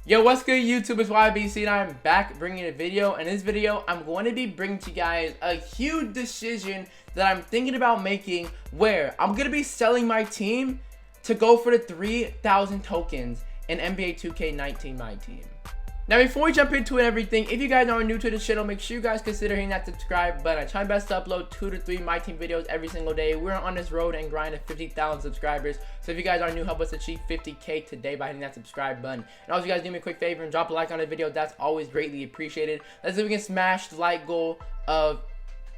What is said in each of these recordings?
Yo, what's good YouTube? It's YBC and I'm back bringing a video. In this video, I'm going to be bringing to you guys a huge decision that I'm thinking about making where I'm going to be selling my team to go for the 3,000 tokens in NBA 2K19 Myteam. Now, before we jump into it and everything, if you guys are new to the channel, make sure you guys consider hitting that subscribe button. I try my best to upload 2 to 3 Myteam videos every single day. We're on this road and grind to 50,000 subscribers. So if you guys are new, help us achieve 50K today by hitting that subscribe button. And also, you guys do me a quick favor and drop a like on the video. That's always greatly appreciated. Let's see if we can smash the like goal of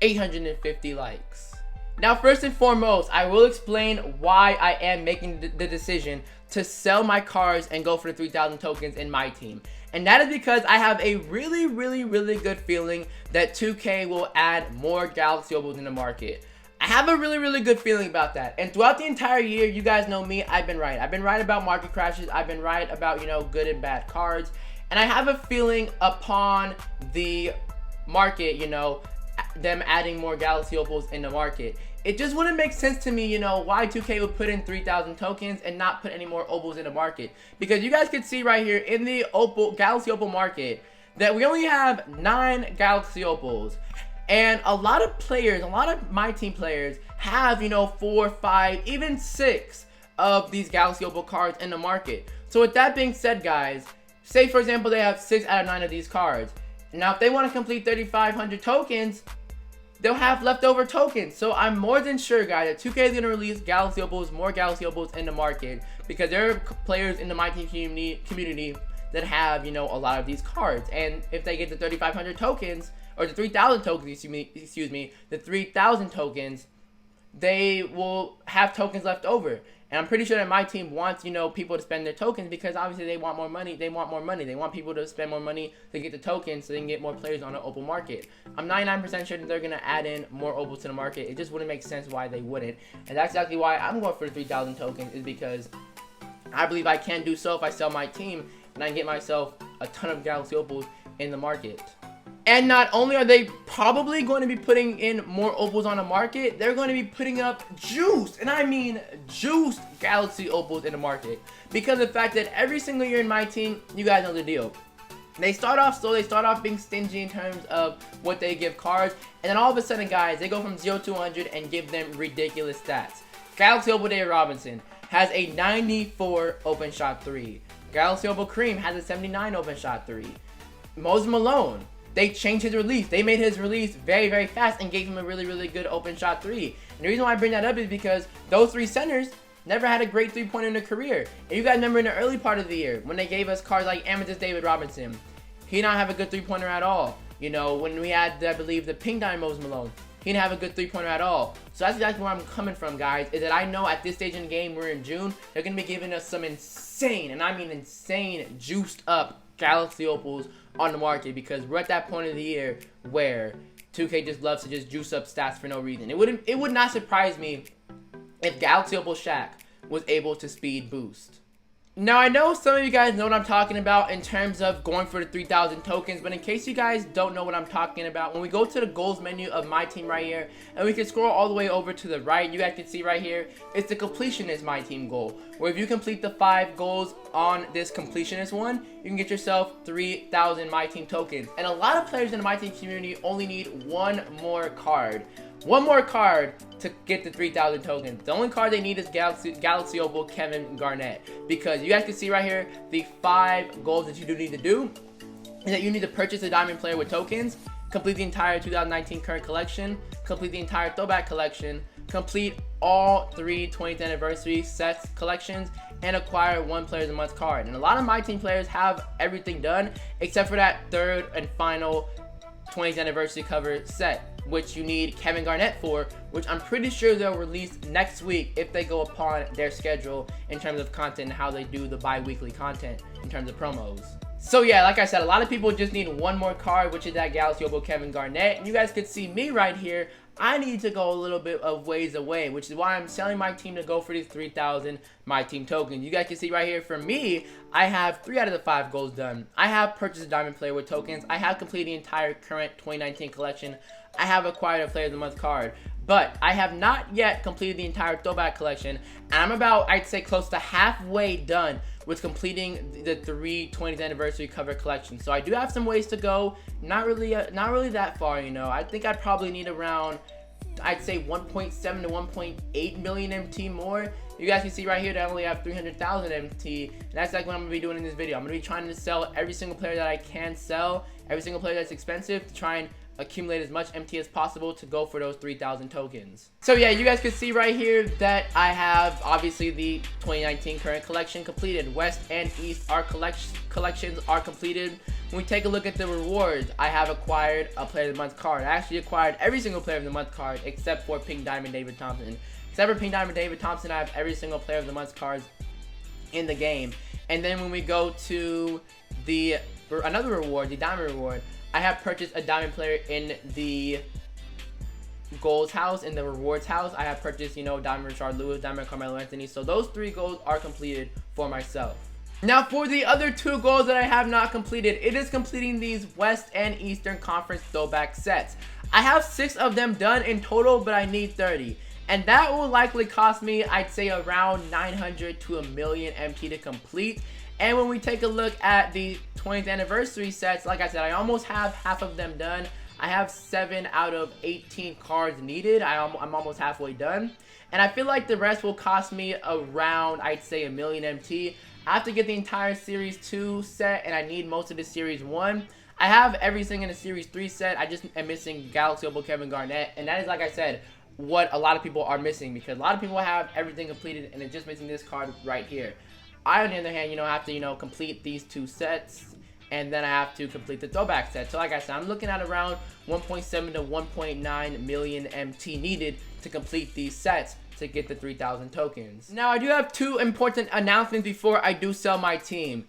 850 likes. Now, first and foremost, I will explain why I am making the decision to sell my cards and go for the 3,000 tokens in my team. And that is because I have a really good feeling that 2K will add more Galaxy Opals in the market. I have a really good feeling about that. And throughout the entire year, you guys know me, I've been right. I've been right about market crashes. I've been right about, good and bad cards. And I have a feeling upon the market, them adding more Galaxy Opals in the market. It just wouldn't make sense to me, why 2K would put in 3,000 tokens and not put any more Opals in the market. Because you guys can see right here in the Galaxy Opal market that we only have 9 Galaxy Opals. And a lot of players, a lot of my team players have, 4, 5, even 6 of these Galaxy Opal cards in the market. So with that being said, guys, say for example they have 6 out of 9 of these cards. Now if they want to complete 3,500 tokens, they'll have leftover tokens. So I'm more than sure, guys, that 2K is going to release Galaxy Opals, more Galaxy Opals in the market, because there are players in the Myteam community that have, a lot of these cards. And if they get the 3,500 tokens, or the 3,000 tokens, excuse me, the 3,000 tokens, they will have tokens left over. And I'm pretty sure that my team wants, people to spend their tokens, because obviously they want more money. They want more money. They want people to spend more money to get the tokens so they can get more players on the Opal market. I'm 99% sure that they're going to add in more Opals to the market. It just wouldn't make sense why they wouldn't. And that's exactly why I'm going for the 3,000 tokens, is because I believe I can do so if I sell my team and I can get myself a ton of Galaxy Opals in the market. And not only are they probably going to be putting in more Opals on the market, they're going to be putting up juiced, and I mean juiced, Galaxy Opals in the market. Because of the fact that every single year in my team, you guys know the deal. They start off slow, they start off being stingy in terms of what they give cards, and then all of a sudden, guys, they go from 0 to 100 and give them ridiculous stats. Galaxy Opal David Robinson has a 94 open shot 3. Galaxy Opal Cream has a 79 open shot 3. Moses Malone, they changed his release. They made his release very fast and gave him a really good open shot 3. And the reason why I bring that up is because those 3 centers never had a great 3-pointer in their career. And you guys remember in the early part of the year when they gave us cards like Amethyst David Robinson, he did not have a good 3-pointer at all. When we had, I believe, the Pink Diamond Moses Malone, he didn't have a good 3-pointer at all. So that's exactly where I'm coming from, guys, is that I know at this stage in the game, we're in June, they're going to be giving us some insane, and I mean insane, juiced up Galaxy Opals on the market, because we're at that point of the year where 2K just loves to just juice up stats for no reason. It would not surprise me if Galaxy Opal Shaq was able to speed boost. Now, I know some of you guys know what I'm talking about in terms of going for the 3,000 tokens, but in case you guys don't know what I'm talking about, when we go to the goals menu of my team right here, and we can scroll all the way over to the right, you guys can see right here, it's the completionist my team goal, where if you complete the 5 goals on this completionist one, you can get yourself 3,000 my team tokens. And a lot of players in the my team community only need one more card. One more card to get the 3,000 tokens. The only card they need is Galaxy Opal Kevin Garnett. Because you guys can see right here, the 5 goals that you do need to do is that you need to purchase a diamond player with tokens, complete the entire 2019 current collection, complete the entire throwback collection, complete all 3 20th anniversary sets collections, and acquire 1 player of the month card. And a lot of my team players have everything done except for that 3rd and final 20th anniversary cover set, which you need Kevin Garnett for, which I'm pretty sure they'll release next week if they go upon their schedule in terms of content and how they do the bi-weekly content in terms of promos. So yeah, like I said, a lot of people just need one more card, which is that Galaxy Opal Kevin Garnett. And you guys could see me right here. I need to go a little bit of ways away, which is why I'm selling my team to go for these 3,000 my team tokens. You guys can see right here, for me, I have 3 out of the 5 goals done. I have purchased a diamond player with tokens. I have completed the entire current 2019 collection. I have acquired a player of the month card. But I have not yet completed the entire throwback collection, and I'm about, I'd say, close to halfway done with completing the 20th anniversary cover collection. So I do have some ways to go. Not really that far, you know. I think I'd probably need around, I'd say 1.7 to 1.8 million MT more. You guys can see right here that I only have 300,000 MT, and that's like what I'm gonna be doing in this video. I'm gonna be trying to sell every single player that I can sell, every single player that's expensive, to try and accumulate as much MT as possible to go for those 3,000 tokens. So yeah, you guys can see right here that I have obviously the 2019 current collection completed. West and East collections are completed. When we take a look at the rewards, I have acquired a player of the month card. I actually acquired every single player of the month card except for Pink Diamond David Thompson. Except for Pink Diamond David Thompson, I have every single player of the month cards in the game. And then when we go to another reward, the diamond reward, I have purchased a diamond player in the goals house, in the rewards house. I have purchased, you know, diamond Richard Lewis, diamond Carmelo Anthony. So those 3 goals are completed for myself. Now for the other 2 goals that I have not completed, it is completing these West and Eastern Conference throwback sets. I have 6 of them done in total, but I need 30. And that will likely cost me, I'd say, around 900 to a million MT to complete. And when we take a look at the 20th anniversary sets, like I said, I almost have half of them done. I have 7 out of 18 cards needed. I'm almost halfway done. And I feel like the rest will cost me around, I'd say, a million MT. I have to get the entire Series 2 set, and I need most of the Series 1. I have everything in the Series 3 set. I just am missing Galaxy Opal Kevin Garnett. And that is, like I said, what a lot of people are missing, because a lot of people have everything completed and they're just missing this card right here. I, on the other hand, you know, have to, you know, complete these 2 sets, and then I have to complete the throwback set. So like I said, I'm looking at around 1.7 to 1.9 million MT needed to complete these sets to get the 3,000 tokens. Now I do have 2 important announcements before I do sell my team.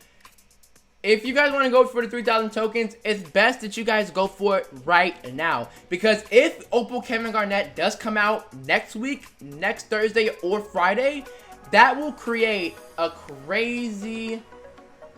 If you guys want to go for the 3,000 tokens, it's best that you guys go for it right now. Because if Opal Kevin Garnett does come out next week, next Thursday or Friday, that will create a crazy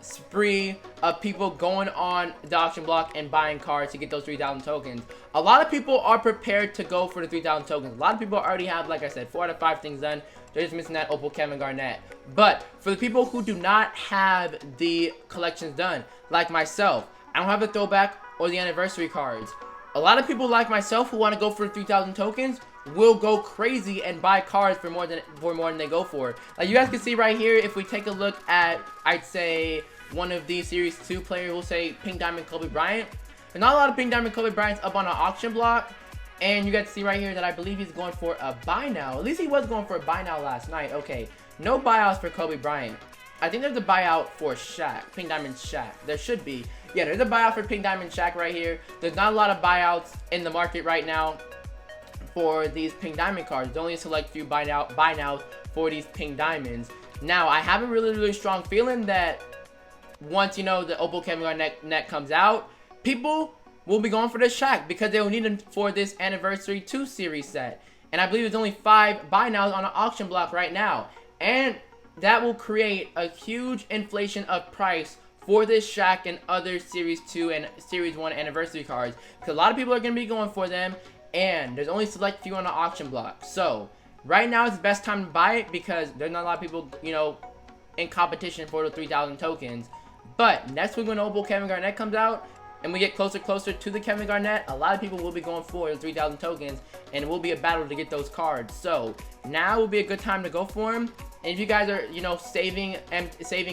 spree of people going on the auction block and buying cards to get those 3,000 tokens. A lot of people are prepared to go for the 3,000 tokens. A lot of people already have, like I said, 4 out of 5 things done. They're just missing that Opal Kevin Garnett. But for the people who do not have the collections done, like myself, I don't have the throwback or the anniversary cards. A lot of people like myself who want to go for 3,000 tokens will go crazy and buy cards for more than they go for. Like you guys can see right here, if we take a look at, I'd say, one of these Series 2 players, we'll say Pink Diamond Kobe Bryant. There's not a lot of Pink Diamond Kobe Bryants up on an auction block. And you guys see right here that I believe he's going for a buy now. At least he was going for a buy now last night. Okay, no buyouts for Kobe Bryant. I think there's a buyout for Shaq, Pink Diamond Shaq. There should be. Yeah, there's a buyout for Pink Diamond Shaq right here. There's not a lot of buyouts in the market right now for these Pink Diamond cards. There's only a select few buy nows for these Pink Diamonds. Now, I have a really strong feeling that once, you know, the Opal Kevin Garnett comes out, people will be going for the Shaq because they will need him for this Anniversary 2 series set. And I believe there's only 5 buy nows on an auction block right now. And that will create a huge inflation of price for this Shaq and other Series 2 and Series 1 Anniversary cards. Because a lot of people are going to be going for them. And there's only select few on the auction block. So, right now is the best time to buy it because there's not a lot of people, you know, in competition for the 3,000 tokens. But next week when Opal Kevin Garnett comes out, and we get closer to the Kevin Garnett, a lot of people will be going for the 3,000 tokens, and it will be a battle to get those cards. So now will be a good time to go for them. And if you guys are, you know, saving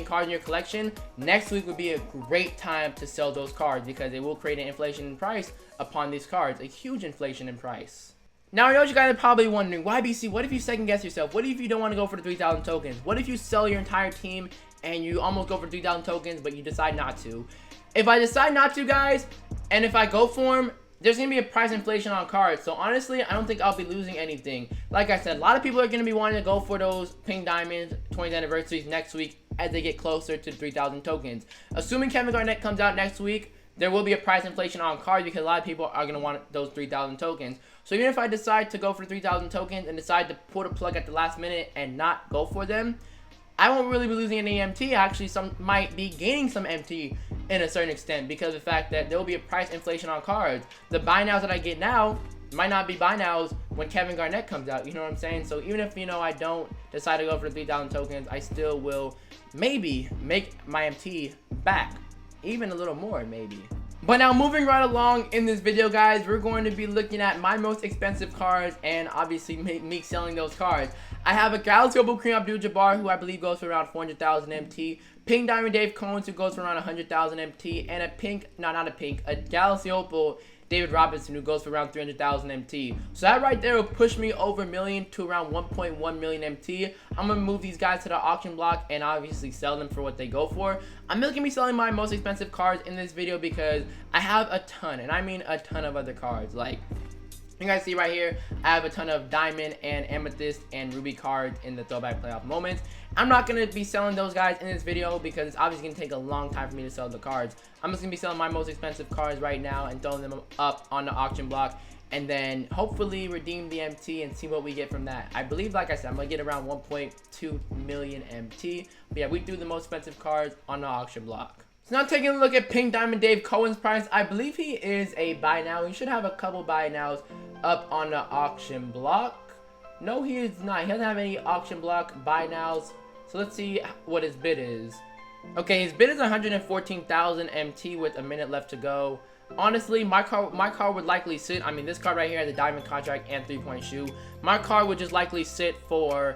cards in your collection, next week would be a great time to sell those cards because it will create an inflation in price upon these cards, a huge inflation in price. Now I know you guys are probably wondering, why BC? What if you second guess yourself? What if you don't want to go for the 3,000 tokens? What if you sell your entire team and you almost go for 3,000 tokens, but you decide not to? If I decide not to, guys, and if I go for them, there's going to be a price inflation on cards. So, honestly, I don't think I'll be losing anything. Like I said, a lot of people are going to be wanting to go for those Pink Diamonds 20th anniversaries next week as they get closer to 3,000 tokens. Assuming Kevin Garnett comes out next week, there will be a price inflation on cards because a lot of people are going to want those 3,000 tokens. So, even if I decide to go for 3,000 tokens and decide to pull the plug at the last minute and not go for them, I won't really be losing any MT. Actually, some might be gaining some MT in a certain extent because of the fact that there will be a price inflation on cards. The buy nows that I get now might not be buy nows when Kevin Garnett comes out, you know what I'm saying? So even if, you know, I don't decide to go for the 3,000 tokens, I still will maybe make my MT back, even a little more maybe. But now moving right along in this video, guys, we're going to be looking at my most expensive cards and obviously me selling those cards. I have a Galaxy Opal Kareem Abdul-Jabbar, who I believe goes for around 400,000 MT. Pink Diamond Dave Combs, who goes for around 100,000 MT. And a Galaxy Opal David Robinson, who goes for around 300,000 MT. So that right there will push me over a million to around 1.1 million MT. I'm going to move these guys to the auction block and obviously sell them for what they go for. I'm going to be selling my most expensive cards in this video because I have a ton, and I mean a ton of other cards. Like, you guys see right here, I have a ton of diamond and amethyst and ruby cards in the throwback playoff moments. I'm not going to be selling those guys in this video because it's obviously going to take a long time for me to sell the cards. I'm just going to be selling my most expensive cards right now and throwing them up on the auction block, and then hopefully redeem the MT and see what we get from that. I believe, like I said, I'm going to get around 1.2 million MT. But yeah, we threw the most expensive cards on the auction block. So now taking a look at Pink Diamond Dave Cohen's price, I believe he is a buy now. He should have a couple buy nows up on the auction block. No, he is not. He doesn't have any auction block buy nows. So let's see what his bid is. Okay, his bid is 114,000 MT with a minute left to go. Honestly, my card would likely sit. I mean, this card right here has a diamond contract and 3-point shoe. My card would just likely sit for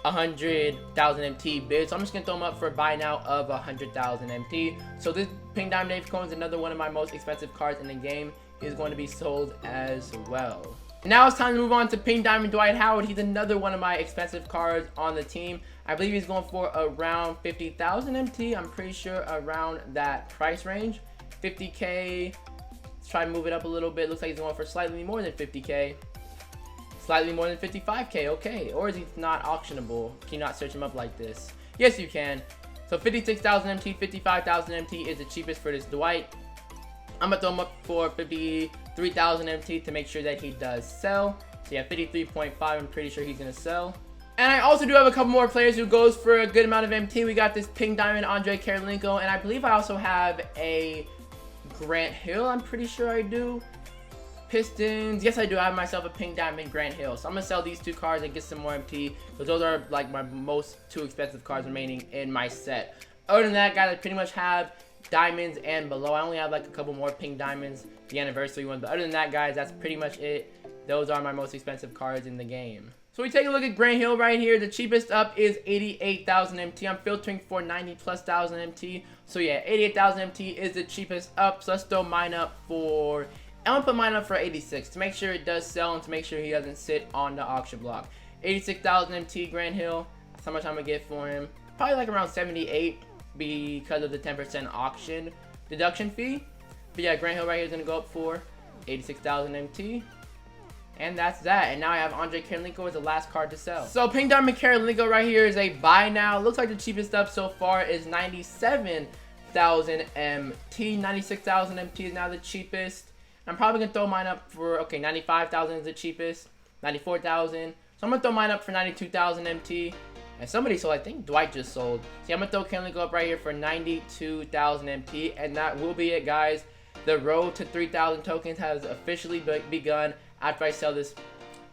100,000 MT bid, so I'm just gonna throw them up for a buy now of 100,000 MT. So this Pink Diamond Dave Cohen is another one of my most expensive cards in the game. Is going to be sold as well. Now it's time to move on to Pink Diamond Dwight Howard. He's another one of my expensive cards on the team. I believe he's going for around 50,000 MT. I'm pretty sure around that price range. 50K. Let's try to move it up a little bit. Looks like he's going for slightly more than 50K. Slightly more than 55K. Okay. Or is he not auctionable? Can you not search him up like this? Yes, you can. So 56,000 MT, 55,000 MT is the cheapest for this Dwight. I'm going to throw him up for 53,000 MT to make sure that he does sell. So yeah, 53.5, I'm pretty sure he's going to sell. And I also do have a couple more players who goes for a good amount of MT. We got this Pink Diamond Andre Karolinko, and I believe I also have a Grant Hill. I'm pretty sure I do. Pistons. Yes, I do. I have myself a Pink Diamond Grant Hill. So I'm going to sell these two cards and get some more MT, because those are like my two expensive cards remaining in my set. Other than that, guys, I pretty much have diamonds and below. I only have like a couple more pink diamonds, the anniversary ones, but other than that, guys, that's pretty much it. Those are my most expensive cards in the game. So we take a look at Grant Hill right here. The cheapest up is 88,000 MT. I'm filtering for 90,000+ MT. So yeah, 88,000 MT is the cheapest up. So let's throw mine up for, I'm gonna put mine up for 86 to make sure it does sell and to make sure he doesn't sit on the auction block. 86,000 MT Grant Hill. That's how much I'm gonna get for him. Probably like around 78 because of the 10% auction deduction fee. But yeah, Grant Hill right here is gonna go up for 86,000 MT. And that's that. And now I have Andre Karolinko as the last card to sell. So Pink Diamond Karolinko right here is a buy now. Looks like the cheapest up so far is 97,000 MT. 96,000 MT is now the cheapest. I'm probably gonna throw mine up for, okay, 95,000 is the cheapest. 94,000. So I'm gonna throw mine up for 92,000 MT. And somebody sold, I think Dwight just sold. See, I'm gonna throw Karolinko up right here for 92,000 MT. And that will be it, guys. The road to 3,000 tokens has officially begun. After I sell this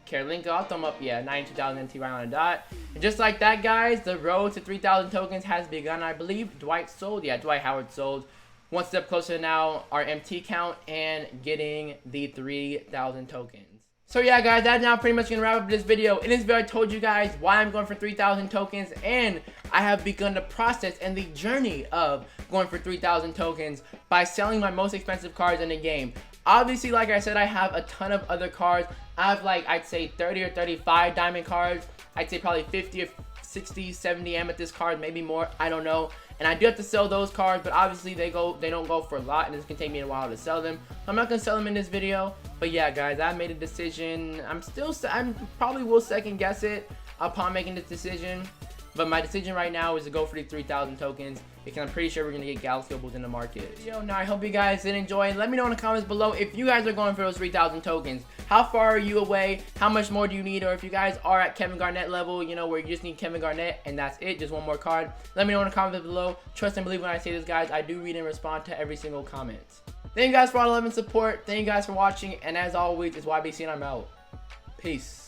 Karolinko, I'll throw him up, yeah, 92,000 MT right on the dot. And just like that, guys, the road to 3,000 tokens has begun. I believe Dwight sold. Yeah, Dwight Howard sold. One step closer now, our MT count and getting the 3,000 tokens. So yeah, guys, that's now pretty much going to wrap up this video. In this video, I told you guys why I'm going for 3,000 tokens, and I have begun the process and the journey of going for 3,000 tokens by selling my most expensive cards in the game. Obviously, like I said, I have a ton of other cards. I have like, I'd say 30 or 35 diamond cards. I'd say probably 50 or 60, 70 amethyst cards, maybe more. I don't know. And I do have to sell those cards, but obviously they don't go for a lot, and it's gonna take me a while to sell them. I'm not gonna sell them in this video. But yeah, guys, I made a decision. I'm probably will second guess it upon making this decision. But my decision right now is to go for the 3,000 tokens, because I'm pretty sure we're going to get Galaxy Opals in the market. Now I hope you guys did enjoy. Let me know in the comments below if you guys are going for those 3,000 tokens. How far are you away? How much more do you need? Or if you guys are at Kevin Garnett level, you know, where you just need Kevin Garnett and that's it, just one more card. Let me know in the comments below. Trust and believe when I say this, guys. I do read and respond to every single comment. Thank you guys for all the love and support. Thank you guys for watching. And as always, it's YBC and I'm out. Peace.